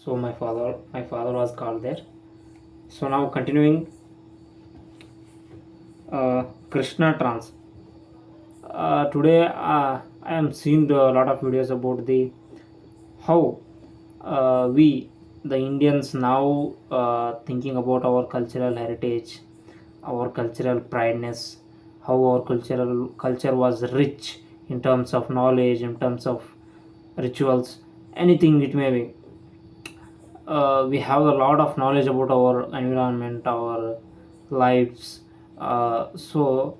So my father was called there. So now continuing, Krishna trans. Today I am seeing a lot of videos about the how we the Indians now thinking about our cultural heritage, our cultural prideness, how our cultural culture was rich in terms of knowledge, in terms of rituals, anything it may be. We have a lot of knowledge about our environment, our lives. So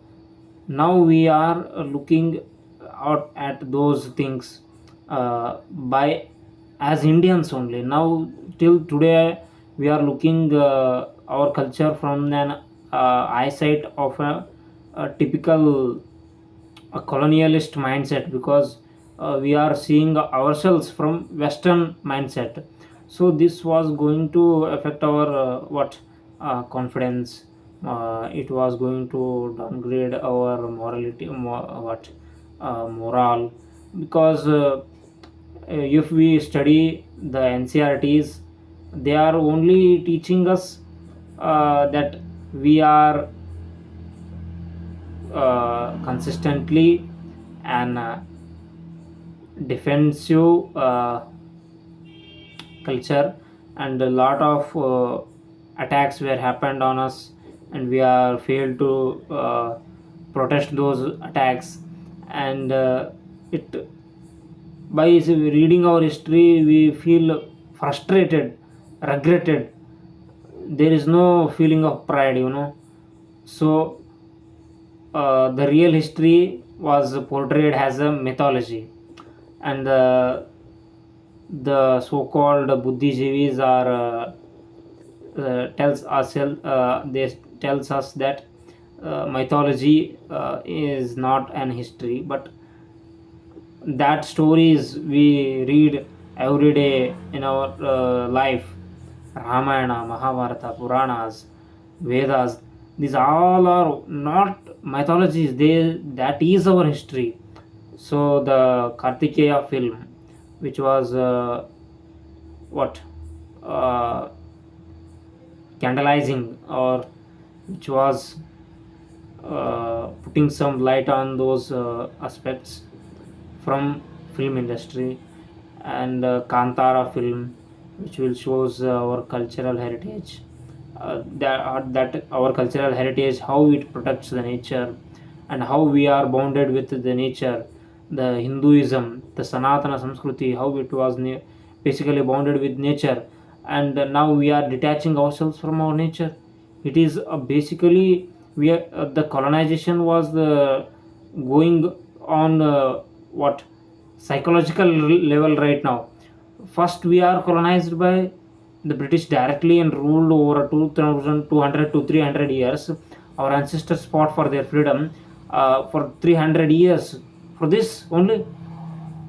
now we are looking out at those things by as Indians only. Now till today we are looking our culture from an eyesight of a typical a colonialist mindset, because we are seeing ourselves from Western mindset. So this was going to affect our what confidence. It was going to downgrade our morality, moral, because if we study the NCRTs, they are only teaching us that we are consistently and defensive culture, and a lot of attacks were happened on us, and we are failed to protest those attacks. And it by reading our history we feel frustrated, regretted. There is no feeling of pride. So the real history was portrayed as a mythology, and the so-called buddhijeevis are they tells us that mythology is not an history, but that stories we read every day in our life. Ramayana, Mahabharata, Puranas, Vedas, these all are not mythologies, they that is our history. So the Kartikeya film, which was what uh, candlizing, or which was putting some light on those aspects from film industry, and Kantara film, which will shows our cultural heritage, that our cultural heritage, how it protects the nature, and how we are bounded with the nature. The Hinduism, the Sanatana Samskriti, how it was basically bounded with nature, and now we are detaching ourselves from our nature. It is basically we are the colonization was going on what psychological level right now. First we are colonized by the British directly and ruled over 2200 to 300 years. Our ancestors fought for their freedom for 300 years, for this only,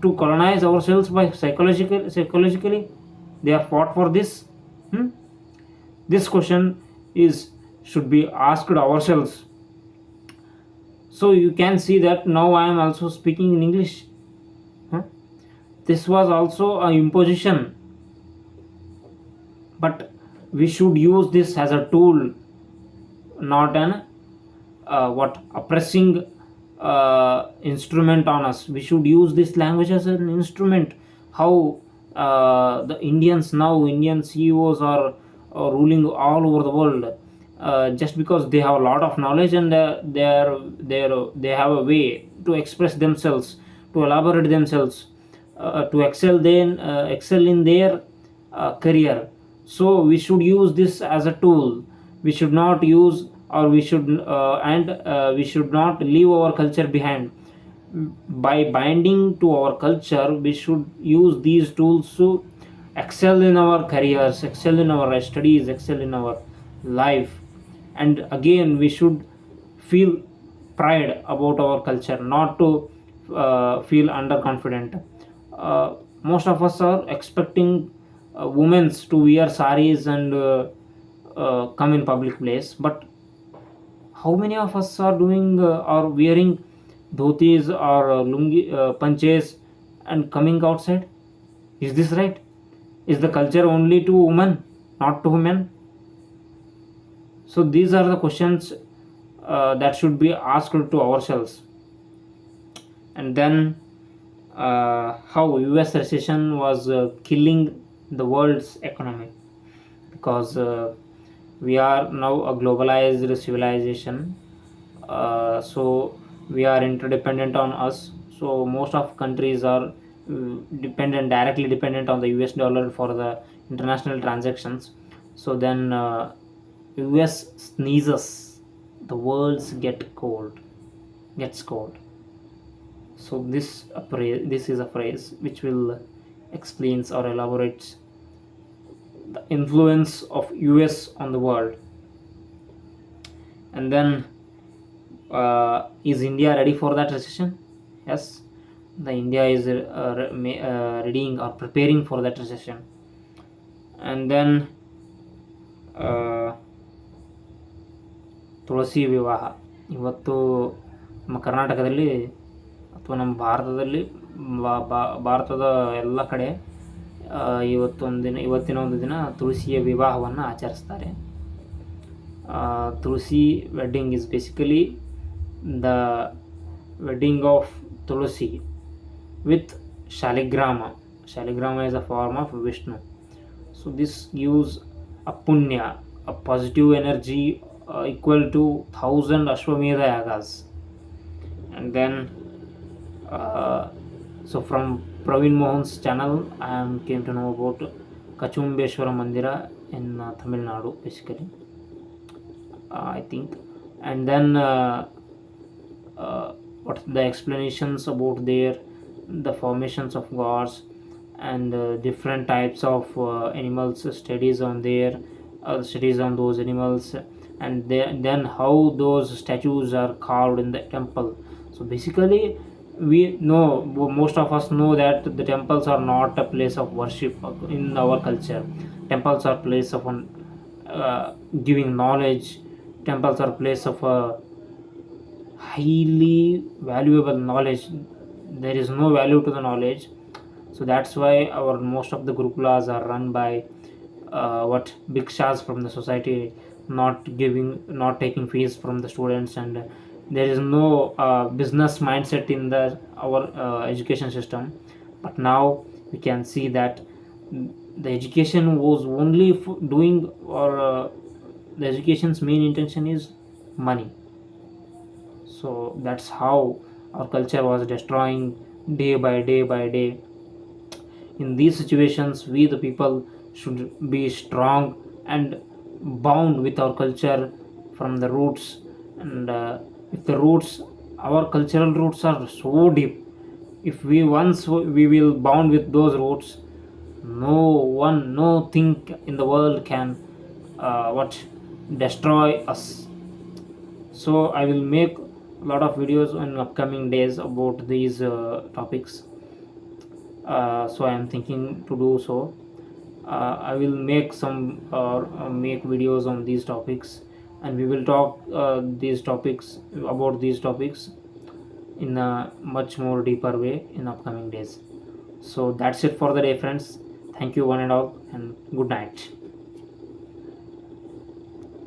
to colonize ourselves by psychologically they are fought for this. hmm? This question is should be asked ourselves. So you can see that now I am also speaking in English. huh? This was also an imposition, but we should use this as a tool, not an what oppressing instrument on us. We should use this language as an instrument. How the Indians, now Indian CEOs are ruling all over the world, just because they have a lot of knowledge, and they have a way to express themselves, to elaborate themselves, to excel in their career. So we should use this as a tool. We should not use, or we should and we should not leave our culture behind. By binding to our culture, we should use these tools to excel in our careers, excel in our studies, excel in our life. And again we should feel pride about our culture, not to feel underconfident. Most of us are expecting women to wear saris and come in public place, but how many of us are doing are wearing dhotis or lungi panches and coming outside? Is this right? Is the culture only to women, not to women? So these are the questions that should be asked to ourselves. And then how US recession was killing the world's economy, because we are now a globalized civilization. So we are interdependent on us. So most of countries are directly dependent on the US dollar for the international transactions. So then US sneezes, the world's gets cold. So this is a phrase which will explains or elaborates the influence of US on the world. And then is India ready for that recession? Yes, the India is readying or preparing for that recession. And then ತುಳಸಿ ವಿವಾಹ ಇವತ್ತು ನಮ್ಮ ಕರ್ನಾಟಕದಲ್ಲಿ ಅಥವಾ ನಮ್ಮ ಭಾರತದಲ್ಲಿ ಭಾರತದ ಎಲ್ಲ ಕಡೆ ಇವತ್ತಿನ ಒಂದು ದಿನ ತುಳಸಿಯ ವಿವಾಹವನ್ನು ಆಚರಿಸ್ತಾರೆ. ತುಳಸಿ wedding is basically the wedding of Tulsi with Shaligrama. Shaligrama is a form of Vishnu. So this gives a punya, a positive energy equal to 1000 Ashwamedha yagas. And then so from Praveen Mohan's channel I came to know about Kachumbeshwara Mandira in Tamil Nadu basically, I think. And then what the explanations about the formations of gods and different types of animals, studies on those animals, and then how those statues are carved in the temple. So basically we know, most of us know, that the temples are not a place of worship in our culture. Temples are place of giving knowledge. Temples are place of highly valuable knowledge. There is no value to the knowledge. So that's why our most of the gurukulas are run by what bhikshas from the society, not taking fees from the students, and there is no business mindset in our education system. But now we can see that the education was only doing, or the education's main intention is money. So that's how our culture was destroying day by day. In these situations, we the people should be strong and bound with our culture from the roots. And if the roots, our cultural roots are so deep, if we will bound with those roots, no thing in the world can what destroy us. So I will make a lot of videos in upcoming days about these topics. So I am thinking to do so. I will make make videos on these topics, and we will talk about these topics in a much more deeper way in upcoming days. So that's it for the day, friends. Thank you one and all, and good night.